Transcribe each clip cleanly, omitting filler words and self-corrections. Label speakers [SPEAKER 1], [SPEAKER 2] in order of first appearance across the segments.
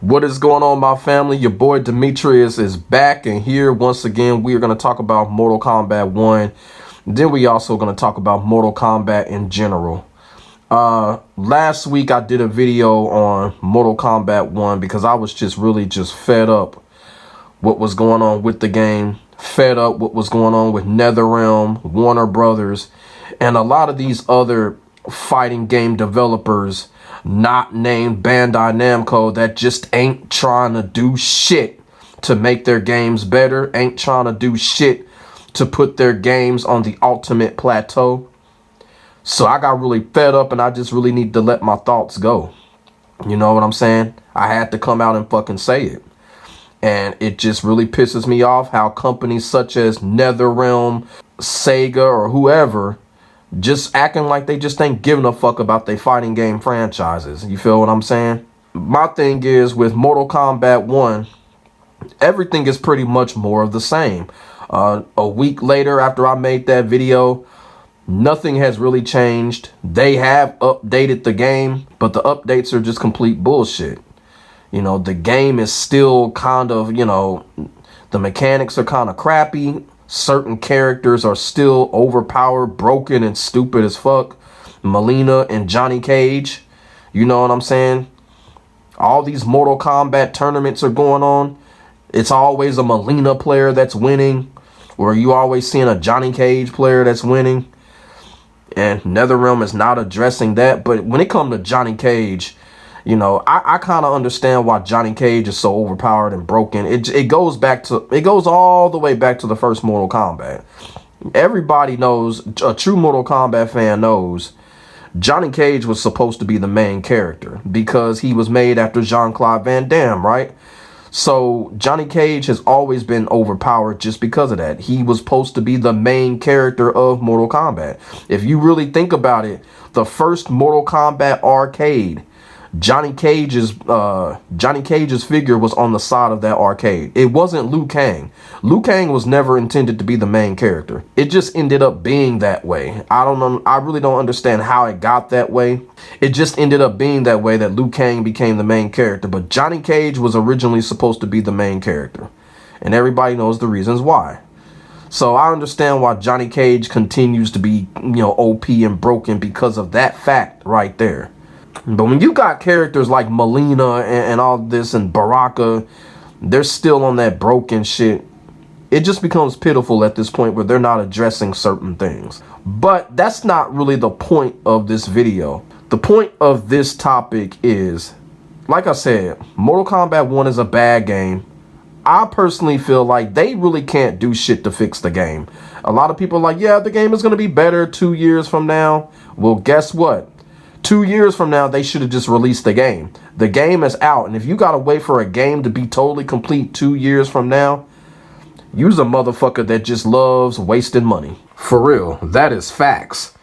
[SPEAKER 1] What is going on, my family? Your boy Demetrius is back, and here once again we are going to talk about Mortal Kombat 1. Then we also going to talk about Mortal Kombat in general. Last week I did a video on Mortal Kombat 1 because I was just fed up what was going on with the game, fed up what was going on with NetherRealm, Warner Bros, and a lot of these other fighting game developers not named Bandai Namco that just ain't trying to do shit to make their games better, ain't trying to do shit to put their games on the ultimate plateau. So I got really fed up and I just really need to let my thoughts go. You know what I'm saying? I had to come out and fucking say it. And it just really pisses me off how companies such as NetherRealm, Sega, or whoever just acting like they just ain't giving a fuck about their fighting game franchises. You feel what I'm saying? My thing is with Mortal Kombat 1, everything is pretty much more of the same. A week later after I made that video, nothing has really changed. They have updated the game, but the updates are just complete bullshit. You know, the game is still kind of, the mechanics are kind of crappy. Certain characters are still overpowered, broken, and stupid as fuck. Melina and Johnny Cage. You know what I'm saying? All these Mortal Kombat tournaments are going on. It's always a Melina player that's winning. Or you always seeing a Johnny Cage player that's winning. And NetherRealm is not addressing that. But when it comes to Johnny Cage, I kind of understand why Johnny Cage is so overpowered and broken. It goes all the way back to the first Mortal Kombat. Everybody knows, a true Mortal Kombat fan knows, Johnny Cage was supposed to be the main character because he was made after Jean-Claude Van Damme, right? So Johnny Cage has always been overpowered just because of that. He was supposed to be the main character of Mortal Kombat. If you really think about it, the first Mortal Kombat arcade, Johnny Cage's figure was on the side of that arcade. It wasn't Liu Kang. Liu Kang was never intended to be the main character. It just ended up being that way. I don't know. I really don't understand how it got that way. It just ended up being that way that Liu Kang became the main character. But Johnny Cage was originally supposed to be the main character. And everybody knows the reasons why. So I understand why Johnny Cage continues to be, OP and broken because of that fact right there. But when you got characters like Melina and all this and Baraka, they're still on that broken shit. It just becomes pitiful at this point where they're not addressing certain things. But that's not really the point of this video. The point of this topic is, like I said, Mortal Kombat 1 is a bad game. I personally feel like they really can't do shit to fix the game. A lot of people are like, yeah, the game is going to be better 2 years from now. Well, guess what? 2 years from now, they should have just released the game. The game is out. And if you got to wait for a game to be totally complete 2 years from now, you's a motherfucker that just loves wasting money. For real, that is facts.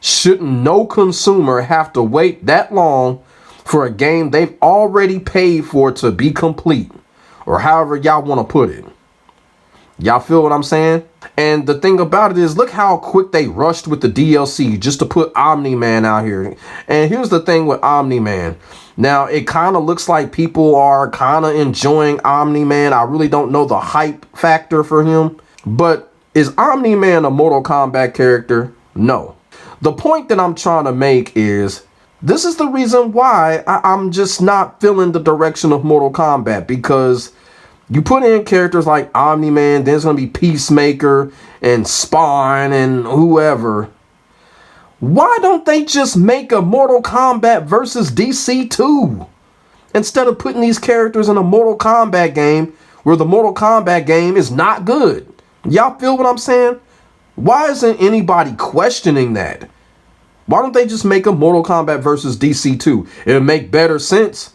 [SPEAKER 1] Shouldn't no consumer have to wait that long for a game they've already paid for to be complete? Or however y'all want to put it. Y'all feel what I'm saying? And the thing about it is, look how quick they rushed with the DLC just to put Omni-Man out here. And here's the thing with Omni-Man. Now, it kind of looks like people are kind of enjoying Omni-Man. I really don't know the hype factor for him. But is Omni-Man a Mortal Kombat character? No. The point that I'm trying to make is, this is the reason why I'm just not feeling the direction of Mortal Kombat. Because you put in characters like Omni-Man, then it's going to be Peacemaker and Spawn and whoever. Why don't they just make a Mortal Kombat versus DC 2? Instead of putting these characters in a Mortal Kombat game where the Mortal Kombat game is not good. Y'all feel what I'm saying? Why isn't anybody questioning that? Why don't they just make a Mortal Kombat versus DC 2? It would make better sense.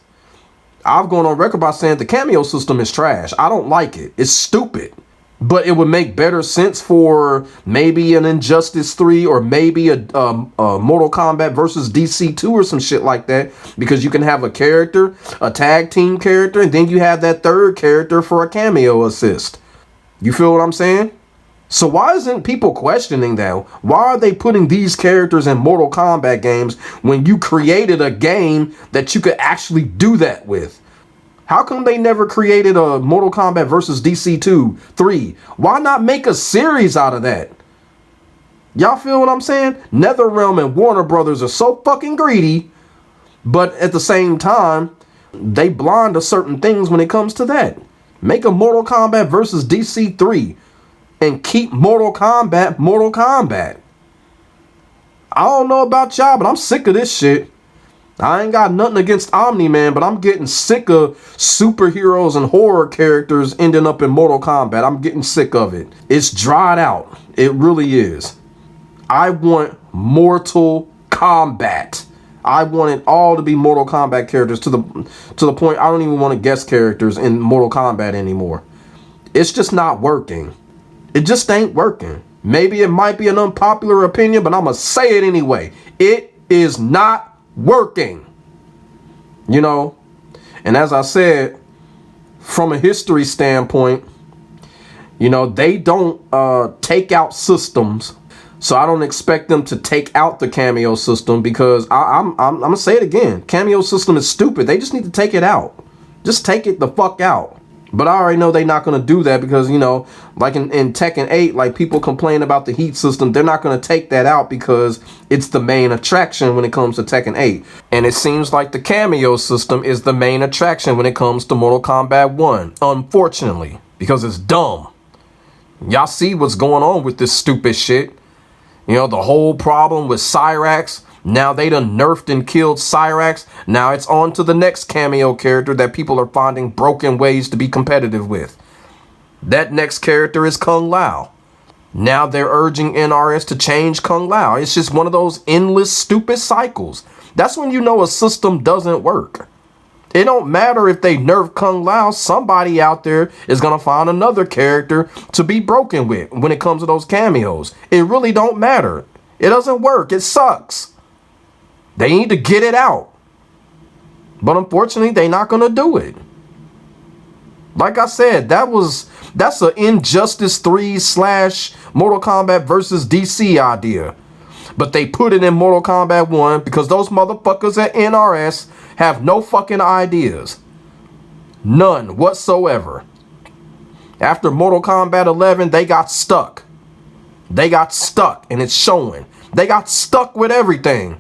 [SPEAKER 1] I've gone on record by saying the cameo system is trash. I don't like it. It's stupid. But it would make better sense for maybe an Injustice 3 or maybe a Mortal Kombat versus DC 2 or some shit like that. Because you can have a character, a tag team character, and then you have that third character for a cameo assist. You feel what I'm saying? So why isn't people questioning that? Why are they putting these characters in Mortal Kombat games when you created a game that you could actually do that with? How come they never created a Mortal Kombat versus DC 2, 3? Why not make a series out of that? Y'all feel what I'm saying? NetherRealm and Warner Brothers are so fucking greedy, but at the same time, they blind to certain things when it comes to that. Make a Mortal Kombat versus DC 3 and keep Mortal Kombat Mortal Kombat. I don't know about y'all, but I'm sick of this shit. I ain't got nothing against Omni-Man, but I'm getting sick of superheroes and horror characters ending up in Mortal Kombat. I'm getting sick of it. It's dried out. It really is. I want Mortal Kombat. I want it all to be Mortal Kombat characters to the point I don't even want to guest characters in Mortal Kombat anymore. It's just not working. It just ain't working. Maybe it might be an unpopular opinion, but I'm going to say it anyway. It is not working. You know, and as I said, from a history standpoint, you know, they don't take out systems. So I don't expect them to take out the cameo system, because I'm gonna say it again. Cameo system is stupid. They just need to take it out. Just take it the fuck out. But I already know they're not gonna do that, because, you know, like in Tekken 8, like people complain about the heat system. They're not gonna take that out because it's the main attraction when it comes to Tekken 8. And it seems like the cameo system is the main attraction when it comes to Mortal Kombat 1. Unfortunately, because it's dumb. Y'all see what's going on with this stupid shit. You know, the whole problem with Cyrax. Now they done nerfed and killed Cyrax. Now it's on to the next cameo character that people are finding broken ways to be competitive with. That next character is Kung Lao. Now they're urging NRS to change Kung Lao. It's just one of those endless stupid cycles. That's when you know a system doesn't work. It don't matter if they nerf Kung Lao. Somebody out there is going to find another character to be broken with when it comes to those cameos. It really don't matter. It doesn't work. It sucks. They need to get it out. But unfortunately, they're not going to do it. Like I said, that's an Injustice 3 / Mortal Kombat versus DC idea. But they put it in Mortal Kombat 1 because those motherfuckers at NRS have no fucking ideas. None whatsoever. After Mortal Kombat 11, they got stuck. They got stuck, and it's showing. They got stuck with everything.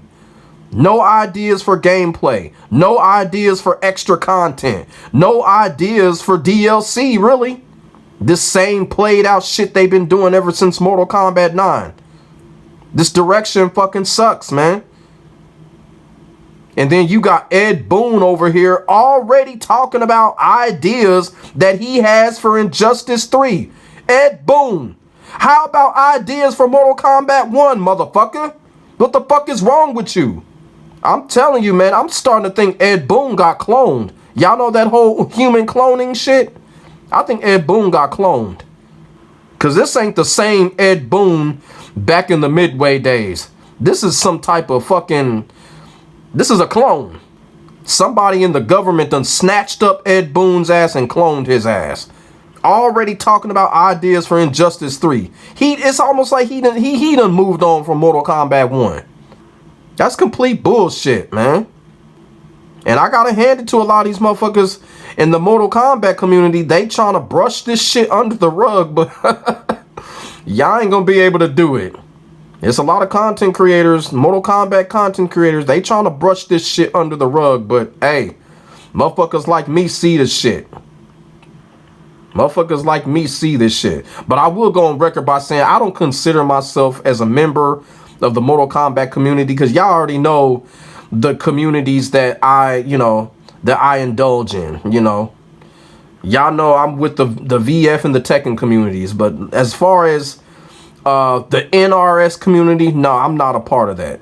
[SPEAKER 1] No ideas for gameplay. No ideas for extra content. No ideas for DLC, really. This same played out shit they've been doing ever since Mortal Kombat 9. This direction fucking sucks, man. And then you got Ed Boon over here already talking about ideas that he has for Injustice 3. Ed Boon, how about ideas for Mortal Kombat 1, motherfucker? What the fuck is wrong with you? I'm telling you, man, I'm starting to think Ed Boon got cloned. Y'all know that whole human cloning shit? I think Ed Boon got cloned. Because this ain't the same Ed Boon back in the Midway days. This is some type of fucking... This is a clone. Somebody in the government done snatched up Ed Boon's ass and cloned his ass. Already talking about ideas for Injustice 3. It's almost like he done moved on from Mortal Kombat 1. That's complete bullshit, man. And I gotta hand it to a lot of these motherfuckers in the Mortal Kombat community. They trying to brush this shit under the rug, but y'all ain't gonna be able to do it. It's a lot of content creators, Mortal Kombat content creators, they trying to brush this shit under the rug, but hey, motherfuckers like me see this shit. Motherfuckers like me see this shit. But I will go on record by saying I don't consider myself as a member of the Mortal Kombat community, because y'all already know the communities that I indulge in, you know. Y'all know I'm with the VF and the Tekken communities, but as far as the NRS community, no, I'm not a part of that.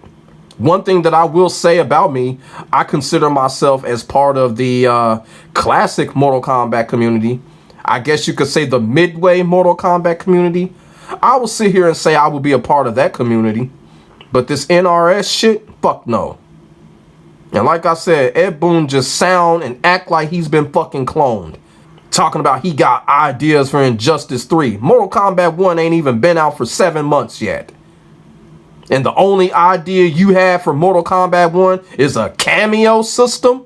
[SPEAKER 1] One thing that I will say about me, I consider myself as part of the classic Mortal Kombat community. I guess you could say the Midway Mortal Kombat community. I will sit here and say I will be a part of that community. But this NRS shit, fuck no. And like I said, Ed Boon just sound and act like he's been fucking cloned. Talking about he got ideas for Injustice 3. Mortal Kombat 1 ain't even been out for 7 months yet. And the only idea you have for Mortal Kombat 1 is a cameo system?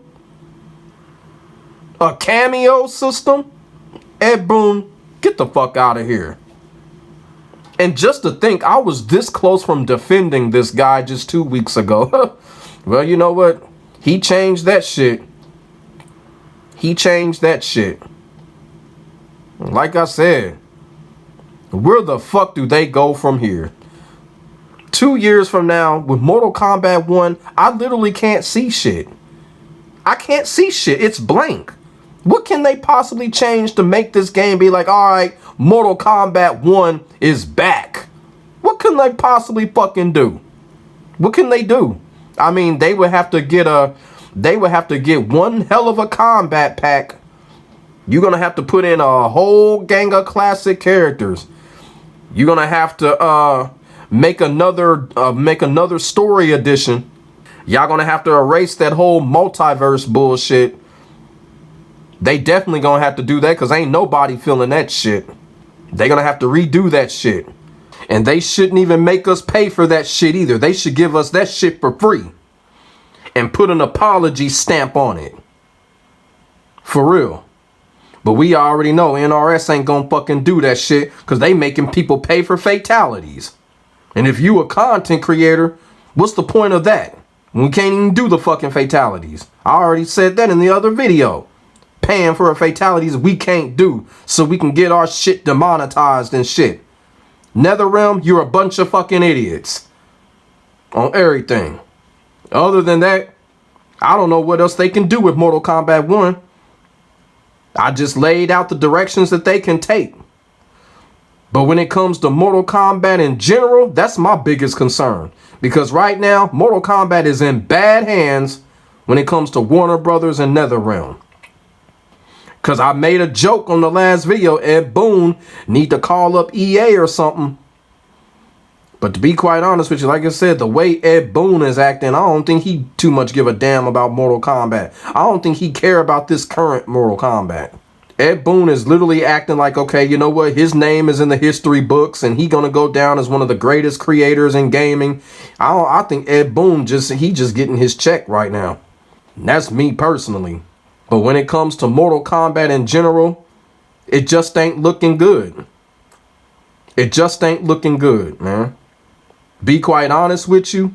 [SPEAKER 1] A cameo system? Ed Boon, get the fuck out of here. And just to think, I was this close from defending this guy just 2 weeks ago. Well, you know what? He changed that shit. He changed that shit. Like I said, where the fuck do they go from here? 2 years from now, with Mortal Kombat 1, I literally can't see shit. I can't see shit. It's blank. What can they possibly change to make this game be like, all right, Mortal Kombat 1 is back? What can they possibly fucking do? What can they do? I mean, they would have to get one hell of a combat pack. You're going to have to put in a whole gang of classic characters. You're going to have to make another story edition. Y'all going to have to erase that whole multiverse bullshit. They definitely going to have to do that because ain't nobody feeling that shit. They going to have to redo that shit. And they shouldn't even make us pay for that shit either. They should give us that shit for free. And put an apology stamp on it. For real. But we already know NRS ain't gonna fucking do that shit because they making people pay for fatalities. And if you a content creator, what's the point of that? We can't even do the fucking fatalities. I already said that in the other video. Paying for a fatalities we can't do so we can get our shit demonetized and shit. Netherrealm, you're a bunch of fucking idiots. On everything. Other than that, I don't know what else they can do with Mortal Kombat 1. I just laid out the directions that they can take. But when it comes to Mortal Kombat in general, that's my biggest concern. Because right now, Mortal Kombat is in bad hands when it comes to Warner Bros and Netherrealm. Because I made a joke on the last video, Ed Boon need to call up EA or something. But to be quite honest with you, like I said, the way Ed Boon is acting, I don't think he too much give a damn about Mortal Kombat. I don't think he care about this current Mortal Kombat. Ed Boon is literally acting like, okay, you know what? His name is in the history books and he gonna go down as one of the greatest creators in gaming. I think Ed Boon he just getting his check right now. And that's me personally. But when it comes to Mortal Kombat in general, it just ain't looking good. It just ain't looking good, man. Be quite honest with you.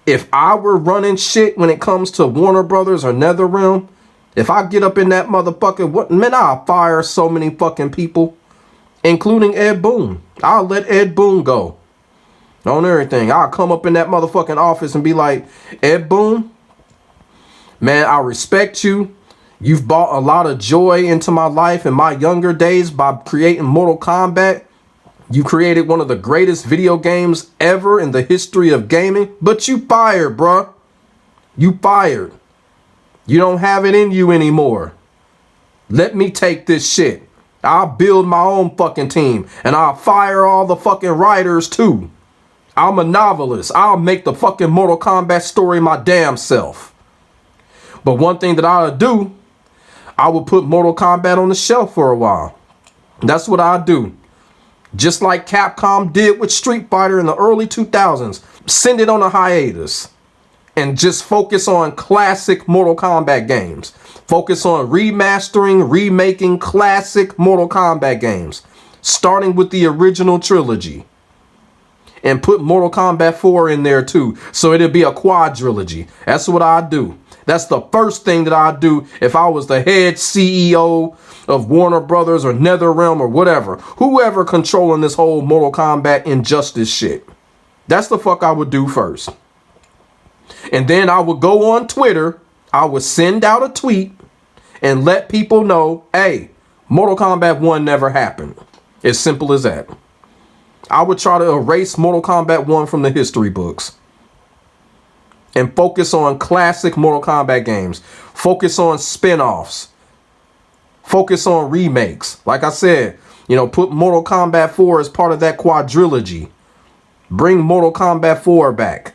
[SPEAKER 1] If I were running shit when it comes to Warner Brothers or Netherrealm, if I get up in that motherfucker, man, I'll fire so many fucking people, including Ed Boon. I'll let Ed Boon go on everything. I'll come up in that motherfucking office and be like, Ed Boon, man, I respect you. You've brought a lot of joy into my life in my younger days by creating Mortal Kombat. You created one of the greatest video games ever in the history of gaming, but you fired, bruh. You fired. You don't have it in you anymore. Let me take this shit. I'll build my own fucking team and I'll fire all the fucking writers too. I'm a novelist. I'll make the fucking Mortal Kombat story my damn self. But one thing that I'll do, I will put Mortal Kombat on the shelf for a while. That's what I'll do. Just like Capcom did with Street Fighter in the early 2000s. Send it on a hiatus. And just focus on classic Mortal Kombat games. Focus on remastering, remaking classic Mortal Kombat games. Starting with the original trilogy. And put Mortal Kombat 4 in there too. So it'll be a quadrilogy. That's what I do. That's the first thing that I'd do if I was the head CEO of Warner Brothers or Netherrealm or whatever. Whoever controlling this whole Mortal Kombat injustice shit. That's the fuck I would do first. And then I would go on Twitter. I would send out a tweet and let people know, hey, Mortal Kombat 1 never happened. As simple as that. I would try to erase Mortal Kombat 1 from the history books. And focus on classic Mortal Kombat games. Focus on spin-offs. Focus on remakes. Like I said, put Mortal Kombat 4 as part of that quadrilogy. Bring Mortal Kombat 4 back.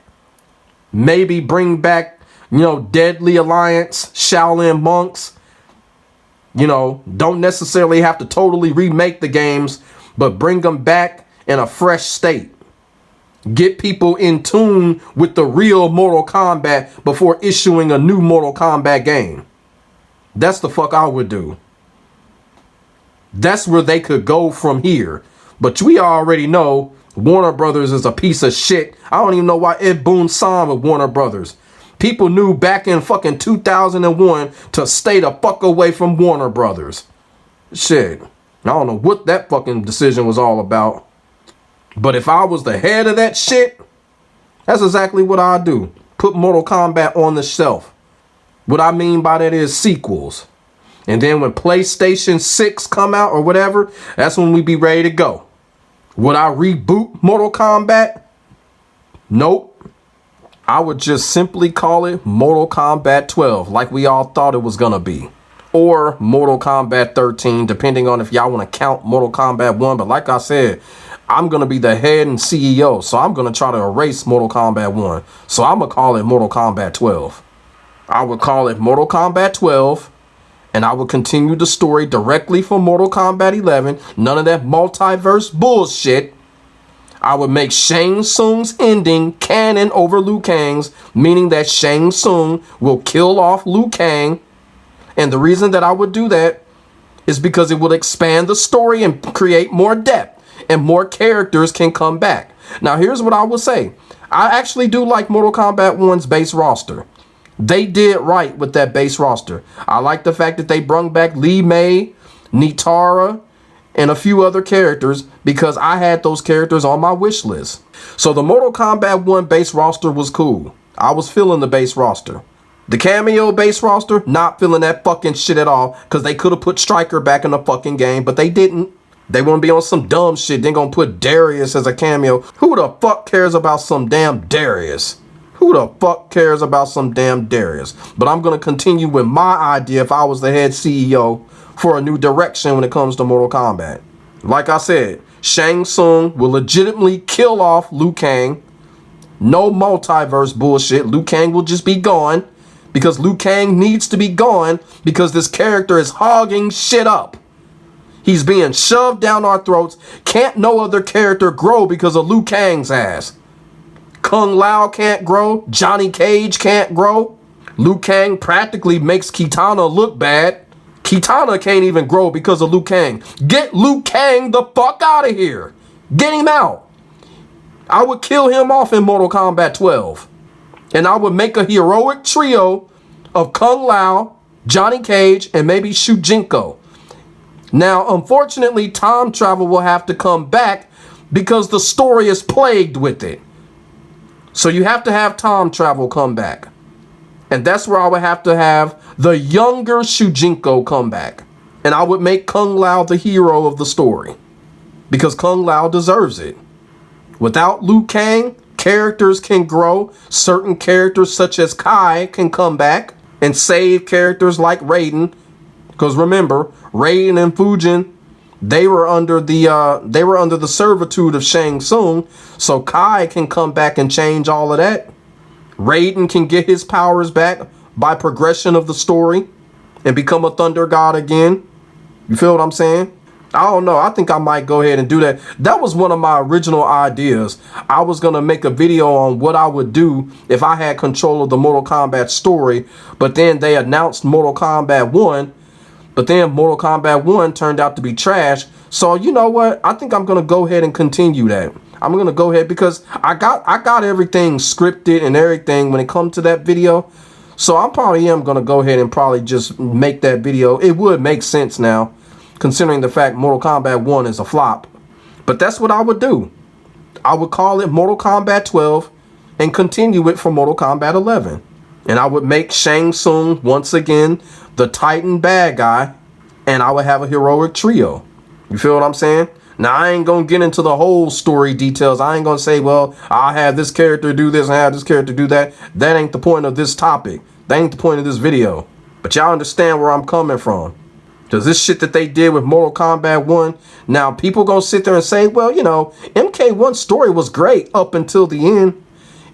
[SPEAKER 1] Maybe bring back, Deadly Alliance, Shaolin Monks. Don't necessarily have to totally remake the games, but bring them back in a fresh state. Get people in tune with the real Mortal Kombat before issuing a new Mortal Kombat game. That's the fuck I would do. That's where they could go from here. But we already know Warner Brothers is a piece of shit. I don't even know why Ed Boon signed with Warner Brothers. People knew back in fucking 2001 to stay the fuck away from Warner Brothers. Shit. I don't know what that fucking decision was all about. But if I was the head of that shit, that's exactly what I'd do. Put Mortal Kombat on the shelf. What I mean by that is sequels. And then when PlayStation 6 come out or whatever, that's when we be ready to go. Would I reboot Mortal Kombat? Nope. I would just simply call it Mortal Kombat 12, like we all thought it was gonna be. Or Mortal Kombat 13, depending on if y'all want to count Mortal Kombat 1. But like I said, I'm going to be the head and CEO, so I'm going to try to erase Mortal Kombat 1. So I'm going to call it Mortal Kombat 12. I would call it Mortal Kombat 12, and I would continue the story directly from Mortal Kombat 11. None of that multiverse bullshit. I would make Shang Tsung's ending canon over Liu Kang's, meaning that Shang Tsung will kill off Liu Kang. And the reason that I would do that is because it would expand the story and create more depth, and more characters can come back. Now, here's what I will say. I actually do like Mortal Kombat 1's base roster. They did right with that base roster. I like the fact that they brung back Li Mei, Nitara, and a few other characters because I had those characters on my wish list. So the Mortal Kombat 1 base roster was cool. I was feeling the base roster. The cameo base roster, not feeling that fucking shit at all, because they could have put Stryker back in the fucking game, but they didn't. They want to be on some dumb shit. They're going to put Darius as a cameo. Who the fuck cares about some damn Darius? Who the fuck cares about some damn Darius? But I'm going to continue with my idea if I was the head CEO for a new direction when it comes to Mortal Kombat. Like I said, Shang Tsung will legitimately kill off Liu Kang. No multiverse bullshit. Liu Kang will just be gone. Because Liu Kang needs to be gone because this character is hogging shit up. He's being shoved down our throats. Can't no other character grow because of Liu Kang's ass. Kung Lao can't grow. Johnny Cage can't grow. Liu Kang practically makes Kitana look bad. Kitana can't even grow because of Liu Kang. Get Liu Kang the fuck out of here. Get him out. I would kill him off in Mortal Kombat 12. And I would make a heroic trio of Kung Lao, Johnny Cage, and maybe Shujinko. Now, unfortunately, time travel will have to come back because the story is plagued with it. So you have to have time travel come back. And that's where I would have to have the younger Shujinko come back. And I would make Kung Lao the hero of the story. Because Kung Lao deserves it. Without Liu Kang, characters can grow. Certain characters such as Kai can come back and save characters like Raiden. Because remember, Raiden and Fujin, they were under the servitude of Shang Tsung. So Kai can come back and change all of that. Raiden can get his powers back by progression of the story and become a Thunder God again. You feel what I'm saying? I don't know. I think I might go ahead and do that. That was one of my original ideas. I was going to make a video on what I would do if I had control of the Mortal Kombat story. But then they announced Mortal Kombat 1. But then Mortal Kombat 1 turned out to be trash. So you know what? I think I'm going to go ahead and continue that. I'm going to go ahead because I got everything scripted and everything when it comes to that video. So I probably am going to go ahead and probably just make that video. It would make sense now, considering the fact Mortal Kombat 1 is a flop. But that's what I would do. I would call it Mortal Kombat 12 and continue it for Mortal Kombat 11. And I would make Shang Tsung once again the Titan bad guy. And I would have a heroic trio. You feel what I'm saying? Now, I ain't going to get into the whole story details. I ain't going to say, well, I'll have this character do this and have this character do that. That ain't the point of this topic. That ain't the point of this video. But y'all understand where I'm coming from. Because this shit that they did with Mortal Kombat 1, now people gonna sit there and say, well, you know, MK1's story was great up until the end.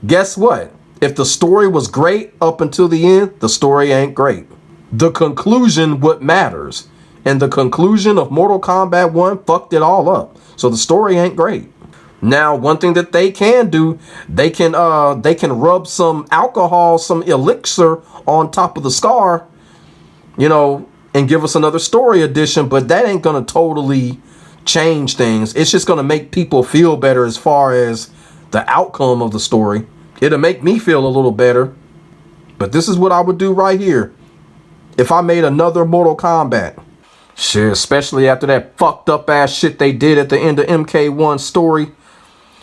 [SPEAKER 1] Guess what? If the story was great up until the end, the story ain't great. The conclusion what matters. And the conclusion of Mortal Kombat 1 fucked it all up. So the story ain't great. Now, one thing that they can do, they can rub some alcohol, some elixir on top of the scar. you know, and give us another story edition, but that ain't gonna totally change things. It's just gonna make people feel better as far as the outcome of the story. It'll make me feel a little better. But this is what I would do right here if I made another Mortal Kombat. Shit, especially after that fucked up ass shit they did at the end of MK1 story.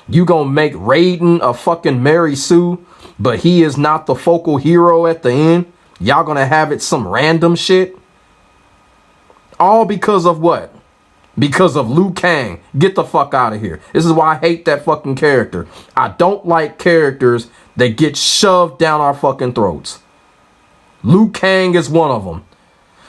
[SPEAKER 1] You gonna make Raiden a fucking Mary Sue, but he is not the focal hero at the end? Y'all gonna have it some random shit? All because of what? Because of Liu Kang. Get the fuck out of here. This is why I hate that fucking character. I don't like characters that get shoved down our fucking throats. Liu Kang is one of them.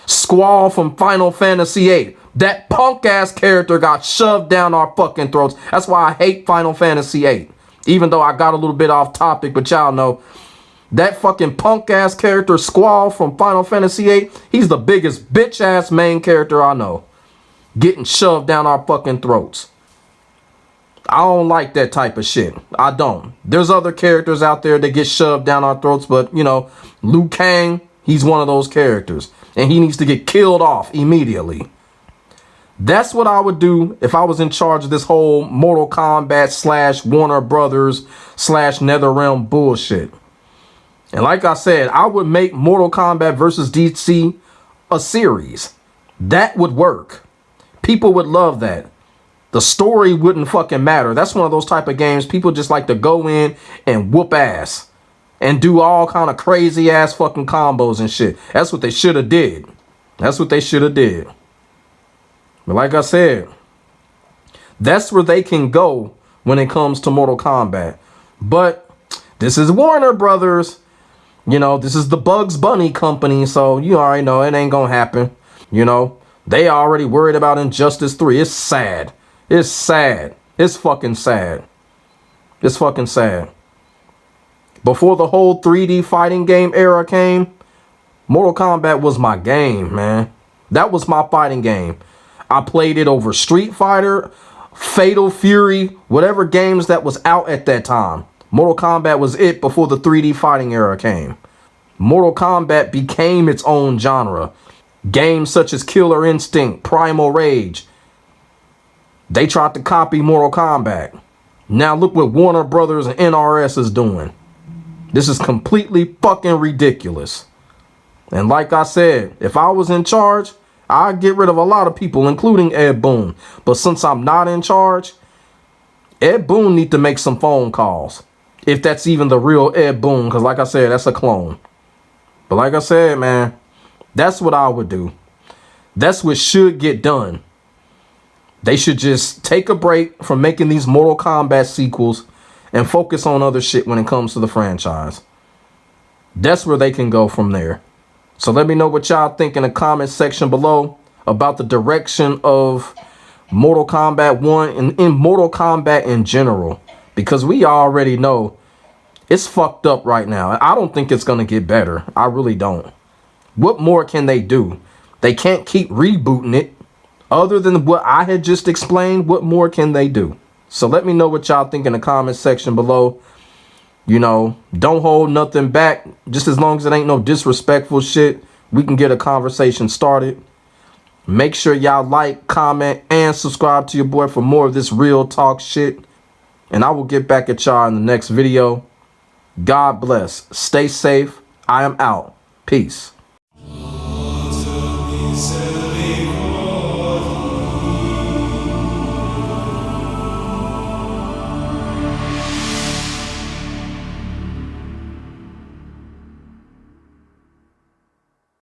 [SPEAKER 1] Squall from Final Fantasy VIII. That punk ass character got shoved down our fucking throats. That's why I hate Final Fantasy VIII. Even though I got a little bit off topic, but y'all know that fucking punk ass character Squall from Final Fantasy VIII, he's the biggest bitch ass main character I know. Getting shoved down our fucking throats. I don't like that type of shit. I don't. There's other characters out there that get shoved down our throats, but you know, Liu Kang, he's one of those characters. And he needs to get killed off immediately. That's what I would do if I was in charge of this whole Mortal Kombat / Warner Bros / NetherRealm bullshit. And like I said, I would make Mortal Kombat versus DC a series. That would work. People would love that. The story wouldn't fucking matter. That's one of those type of games people just like to go in and whoop ass. And do all kind of crazy ass fucking combos and shit. That's what they should have did. That's what they should have did. But like I said, that's where they can go when it comes to Mortal Kombat. But this is Warner Brothers. You know, this is the Bugs Bunny company. So you already know it ain't gonna happen. You know, they already worried about Injustice 3. It's sad. It's sad. It's fucking sad. It's fucking sad. Before the whole 3D fighting game era came, Mortal Kombat was my game, man. That was my fighting game. I played it over Street Fighter, Fatal Fury, whatever games that was out at that time. Mortal Kombat was it before the 3D fighting era came. Mortal Kombat became its own genre. Games such as Killer Instinct, Primal Rage, they tried to copy Mortal Kombat. Now look what Warner Brothers and NRS is doing. This is completely fucking ridiculous. And like I said, if I was in charge, I'd get rid of a lot of people, including Ed Boon. But since I'm not in charge, Ed Boon need to make some phone calls. If that's even the real Ed Boon, because like I said, that's a clone. But like I said, man, that's what I would do. That's what should get done. They should just take a break from making these Mortal Kombat sequels and focus on other shit when it comes to the franchise. That's where they can go from there. So let me know what y'all think in the comment section below about the direction of Mortal Kombat 1 and in Mortal Kombat in general. Because we already know it's fucked up right now. I don't think it's going to get better. I really don't. What more can they do? They can't keep rebooting it. Other than what I had just explained, what more can they do? So let me know what y'all think in the comment section below. You know, don't hold nothing back. Just as long as it ain't no disrespectful shit, we can get a conversation started. Make sure y'all like, comment, and subscribe to your boy for more of this real talk shit. And I will get back at y'all in the next video. God bless. Stay safe. I am out. Peace.